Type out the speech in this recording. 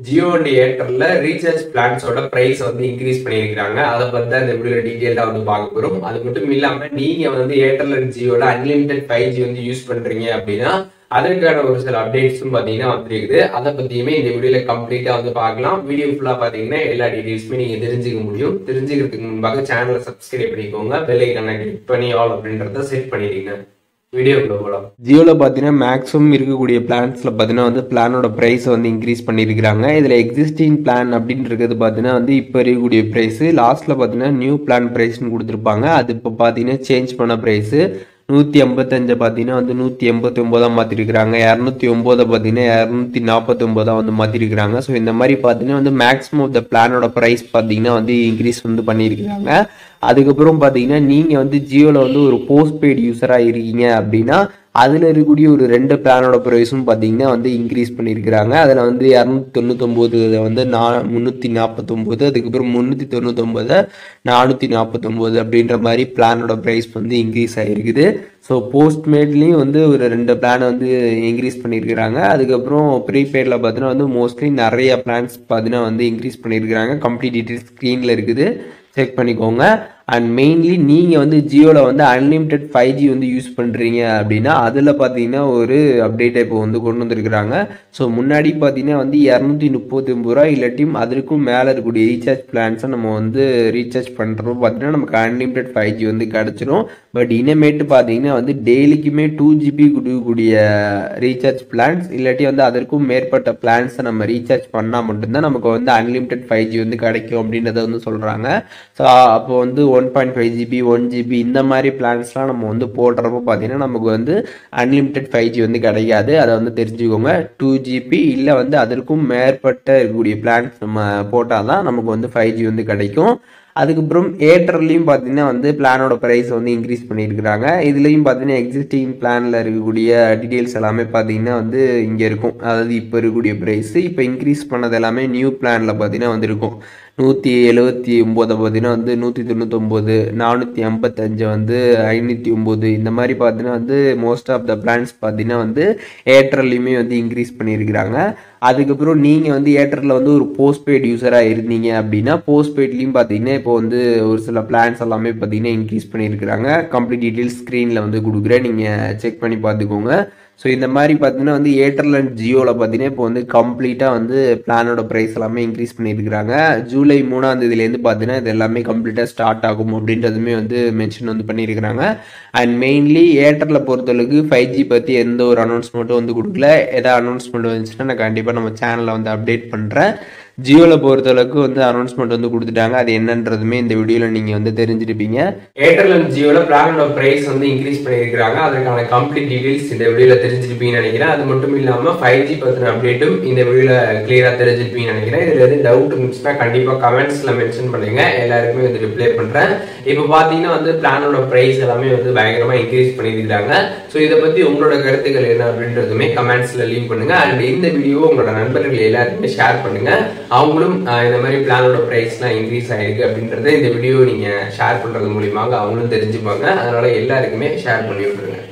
Jio and ஏர்டெல்ல recharge பிளான்ஸோட price வந்து increase பண்ணியிருக்காங்க. அதை பத்தி தான் இந்த வீடியோல டீடைலா வந்து பார்க்க போறோம். அது மட்டும் இல்லாம நீங்க வந்து ஏர்டெல் அண்ட் ஜியோல அன்லிமிடெட் 5G வந்து யூஸ் பண்றீங்க அப்படின்னா அதற்கான ஒரு சில அப்டேட்ஸும் பாத்தீங்கன்னா வந்துருக்குது. அதை பத்தியுமே இந்த வீடியோல கம்ப்ளீட்டா வந்து பார்க்கலாம். வீடியோ ஃபுல்லா பாத்தீங்கன்னா எல்லா டீடைல்ஸுமே நீங்க தெரிஞ்சுக்க முடியும். தெரிஞ்சுக்கிறதுக்கு முன்பாக சேனலை சப்ஸ்கிரைப் பண்ணிக்கோங்க, பெல் ஐகானை கிளிக் பண்ணி ஆல் அப்படின்றத செட் பண்ணிடுங்க. வீடியோக்குள்ள போகலாம். ஜியோல பாத்தீங்கன்னா மேக்ஸிமம் இருக்கக்கூடிய பிளான்ஸ்ல பாத்தீங்கன்னா வந்து பிளானோட பிரைஸ் வந்து இன்க்ரீஸ் பண்ணிருக்காங்க. இதுல எக்ஸிஸ்டிங் பிளான் அப்படின்னு இருக்கிறது பாத்தீங்கன்னா வந்து இப்ப இருக்கக்கூடிய பிரைஸ், லாஸ்ட்ல பாத்தீங்கன்னா நியூ பிளான் பிரைஸ்னு கொடுத்துருப்பாங்க. அது இப்ப பாத்தீங்கன்னா சேஞ்ச் பண்ண பிரைஸ் 155 பாத்தீங்கன்னா வந்து 189 மாத்திருக்காங்க. 209 பாத்தீங்கன்னா 249 வந்து மாத்திருக்காங்க. ஸோ இந்த மாதிரி பாத்தீங்கன்னா வந்து மேக்ஸிமம் ஆஃப் த பிளானோட பிரைஸ் பாத்தீங்கன்னா வந்து இன்க்ரீஸ் வந்து பண்ணியிருக்காங்க. அதுக்கப்புறம் பாத்தீங்கன்னா நீங்க வந்து ஜியோல வந்து ஒரு போஸ்ட் பெய்டு யூசரா இருக்கீங்க அப்படின்னா அதுல இருக்கக்கூடிய ஒரு 2 பிளானோட ப்ரைஸும் பாத்தீங்கன்னா வந்து இன்க்ரீஸ் பண்ணியிருக்கிறாங்க. அதுல வந்து 299 வந்து 349, அதுக்கப்புறம் 399 449 அப்படின்ற மாதிரி பிளானோட ப்ரைஸ் வந்து இன்க்ரீஸ் ஆகிருக்குது. ஸோ போஸ்ட்மேட்லேயும் வந்து ஒரு 2 பிளான் வந்து இன்க்ரீஸ் பண்ணியிருக்கிறாங்க. அதுக்கப்புறம் ப்ரீபெய்டில் பார்த்தீங்கன்னா வந்து மோஸ்ட்லி நிறைய பிளான்ஸ் பார்த்தீங்கன்னா வந்து இன்க்ரீஸ் பண்ணியிருக்கிறாங்க. கம்ப்ளீட் டீட்டெயில்ஸ் ஸ்க்ரீனில் இருக்குது, செக் பண்ணிக்கோங்க. அண்ட் மெயின்லி நீங்கள் வந்து ஜியோவில் வந்து அன்லிமிட்டெட் 5G வந்து யூஸ் பண்ணுறீங்க அப்படின்னா அதில் பார்த்தீங்கன்னா ஒரு அப்டேட்டை இப்போ வந்து கொண்டு வந்திருக்கிறாங்க. ஸோ முன்னாடி பார்த்தீங்கன்னா வந்து 239 ரூபா இல்லாட்டியும் அதற்கும் மேலே இருக்கக்கூடிய ரீசார்ஜ் பிளான்ஸை நம்ம வந்து ரீசார்ஜ் பண்ணுறப்போ பார்த்தீங்கன்னா நமக்கு அன்லிமிட்டெட் 5G வந்து கிடச்சிரும். பட் இனிமேட்டு பார்த்தீங்கன்னா வந்து டெய்லிக்குமே 2GB கொடுக்கக்கூடிய ரீசார்ஜ் பிளான்ஸ் இல்லாட்டி வந்து அதற்கும் மேற்பட்ட பிளான்ஸை நம்ம ரீசார்ஜ் பண்ணால் மட்டும்தான் நமக்கு வந்து அன்லிமிட்டெட் 5G வந்து கிடைக்கும் அப்படின்றத வந்து சொல்கிறாங்க. ஸோ அப்போ வந்து 1.5GB 1GB இந்த மாதிரி பிளான்ஸ்லாம் நம்ம வந்து போடுறப்போ பார்த்தீங்கன்னா நமக்கு வந்து அன்லிமிட்டெட் 5G வந்து கிடைக்காது. அதை வந்து தெரிஞ்சுக்கோங்க. 2GB இல்லை வந்து அதற்கும் மேற்பட்ட இருக்கக்கூடிய பிளான்ஸ் நம்ம போட்டால் தான் நமக்கு வந்து 5G வந்து கிடைக்கும். அதுக்கப்புறம் ஏர்டெல்லையும் பார்த்தீங்கன்னா வந்து பிளானோட ப்ரைஸ் வந்து இன்க்ரீஸ் பண்ணியிருக்கிறாங்க. இதுலேயும் பார்த்தீங்கன்னா எக்ஸிஸ்டிங் பிளானில் இருக்கக்கூடிய டீட்டெயில்ஸ் எல்லாமே பார்த்தீங்கன்னா வந்து இங்கே இருக்கும். அதாவது இப்போ இருக்கக்கூடிய ப்ரைஸ் இப்போ இன்க்ரீஸ் பண்ணது எல்லாமே நியூ பிளானில் பார்த்தீங்கன்னா வந்து இருக்கும். 179 பார்த்தீங்கன்னா வந்து 199, 455 வந்து 509 இந்த மாதிரி பார்த்தீங்கன்னா வந்து மோஸ்ட் ஆஃப் த பிளான்ஸ் பார்த்தீங்கன்னா வந்து ஏர்டெல்லையுமே வந்து இன்க்ரீஸ் பண்ணியிருக்கிறாங்க. அதுக்கப்புறம் நீங்கள் வந்து ஏர்டெல்லில் வந்து ஒரு போஸ்ட்பெய்டு யூஸராக இருந்தீங்க அப்படின்னா போஸ்ட்பெய்ட்லேயும் பார்த்தீங்கன்னா இப்போ வந்து ஒரு சில பிளான்ஸ் எல்லாமே பார்த்தீங்கன்னா இன்க்ரீஸ் பண்ணியிருக்கிறாங்க. கம்ப்ளீட் டீட்டெயில்ஸ் ஸ்க்ரீனில் வந்து கொடுக்குறேன், நீங்கள் செக் பண்ணி பார்த்துக்கோங்க. ஸோ இந்த மாதிரி பார்த்தீங்கன்னா வந்து ஏர்டெல் அண்ட் ஜியோவில் பார்த்தீங்கன்னா இப்போ வந்து கம்ப்ளீட்டாக வந்து பிளானோட ப்ரைஸ் எல்லாமே இன்க்ரீஸ் பண்ணியிருக்கிறாங்க. ஜூலை 3ஆம் தேதியிலேருந்து பார்த்தீங்கன்னா இது எல்லாமே கம்ப்ளீட்டாக ஸ்டார்ட் ஆகும் அப்படின்றதுமே வந்து மென்ஷன் வந்து பண்ணியிருக்கிறாங்க. அண்ட் மெயின்லி ஏர்டெல்லில் பொறுத்தளவுக்கு 5G பற்றி எந்த ஒரு அனௌன்ஸ்மெண்ட்டும் வந்து கொடுக்கல. எதாவது அனௌன்ஸ்மெண்ட் வந்துச்சுன்னா நான் கண்டிப்பாக நம்ம சேனலில் வந்து அப்டேட் பண்ணுறேன். ஜியோவில் பொறுத்தளவுக்கு வந்து அனௌன்ஸ்மெண்ட் வந்து கொடுத்துட்டாங்க. அது என்னன்றதுமே இந்த வீடியோவில் நீங்கள் வந்து தெரிஞ்சிருப்பீங்க. ஏர்டெல் அண்ட் ஜியோவில் பிளானோட ப்ரைஸ் வந்து இன்க்ரீஸ் பண்ணியிருக்கிறாங்க. அதுக்கான கம்ப்ளீட் டீடைல்ஸ் இந்த வீடியோவில் தெரிஞ்சிருப்பீங்கன்னு நினைக்கிறேன். அது மட்டும் இல்லாமல் 5G பற்றின அப்டேட்டும் இந்த வீடியோவில் கிளியராக தெரிஞ்சிருப்பீங்கன்னு நினைக்கிறேன். இதில் எதுவும் டவுட் இருந்துச்சுன்னா கண்டிப்பாக கமெண்ட்ஸில் மென்ஷன் பண்ணுங்க, எல்லாருக்குமே வந்து ரிப்ளை பண்ணுறேன். இப்போ பார்த்தீங்கன்னா வந்து பிளானோட ப்ரைஸ் எல்லாமே வந்து பயங்கரமாக இன்க்ரீஸ் பண்ணியிருக்கிறாங்க. ஸோ இதை பற்றி உங்களோட கருத்துக்கள் என்ன அப்படின்றதுமே கமெண்ட்ஸில் லீவ் பண்ணுங்க. அண்ட் இந்த வீடியோ உங்களோட நண்பர்கள் எல்லாருக்குமே ஷேர் பண்ணுங்க. அவங்களும் இந்த மாதிரி பிளானோட பிரைஸ்லாம் இன்க்ரீஸ் ஆயிருக்கு அப்படின்றத இந்த வீடியோ நீங்க ஷேர் பண்றது மூலியமாக அவங்களும் தெரிஞ்சுப்பாங்க. அதனால எல்லாருக்குமே ஷேர் பண்ணி விட்டுருங்க.